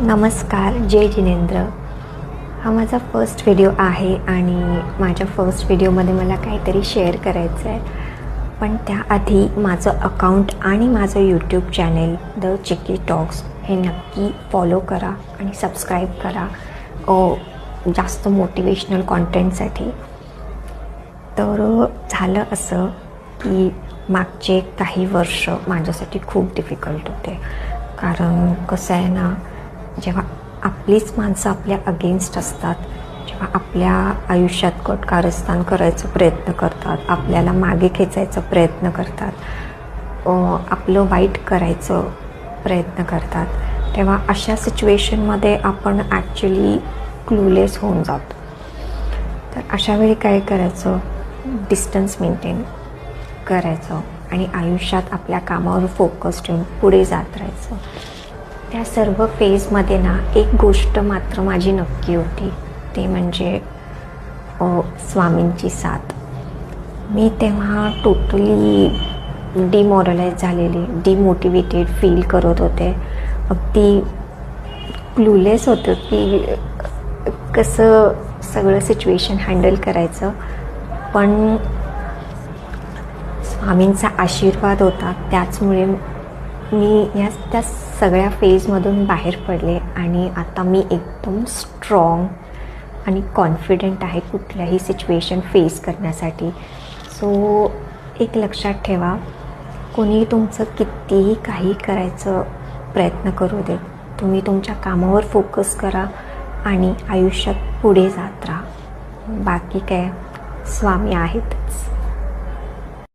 नमस्कार, जय जिनेंद्र। हा माझा फर्स्ट व्हिडिओ आहे आणि माझ्या फर्स्ट व्हिडिओमध्ये मला काहीतरी शेअर करायचं आहे। पण त्याआधी माझं अकाउंट आणि माझं YouTube channel the Chiki talks हे नक्की फॉलो करा आणि सबस्क्राईब करा जास्त मोटिवेशनल कॉन्टेंटसाठी। तर झालं असं की मागचे काही वर्ष माझ्यासाठी खूप डिफिकल्ट होते, कारण कसं आहे ना, जेव्हा आपलीच माणसं आपल्या अगेन्स्ट असतात, जेव्हा आपल्या आयुष्यात कटकारस्थान करायचा प्रयत्न करतात, आपल्याला मागे खेचायचा प्रयत्न करतात, आपलं वाईट करायचं प्रयत्न करतात, तेव्हा अशा सिच्युएशनमध्ये आपण ॲक्च्युली क्लूलेस होऊन जातो। तर अशावेळी काय करायचं, डिस्टन्स मेंटेन करायचं आणि आयुष्यात आपल्या कामावर फोकस ठेवून पुढे जात राहायचं। त्या सर्व फेजमध्ये ना एक गोष्ट मात्र माझी नक्की होती, ते म्हणजे स्वामींची साथ। मी तेव्हा टोटली डिमोरलाइज झालेली, डिमोटिवेटेड फील करत होते, अगदी क्लूलेस होतं की कसं सगळं सिच्युएशन हँडल करायचं। पण स्वामींचा आशीर्वाद होता, त्याचमुळे मी त्या सगळ्या फेजमधून बाहेर पडले आणि आता मी एकदम स्ट्रॉंग आणि कॉन्फिडंट आहे कुठल्याही सिच्युएशन फेस करण्यासाठी। सो एक लक्षात ठेवा, कोणी तुमचं कितीही काही करायचं प्रयत्न करू दे, तुम्ही तुमच्या कामावर फोकस करा आणि आयुष्यात पुढे जात राहा। बाकी काय, स्वामी आहेतच।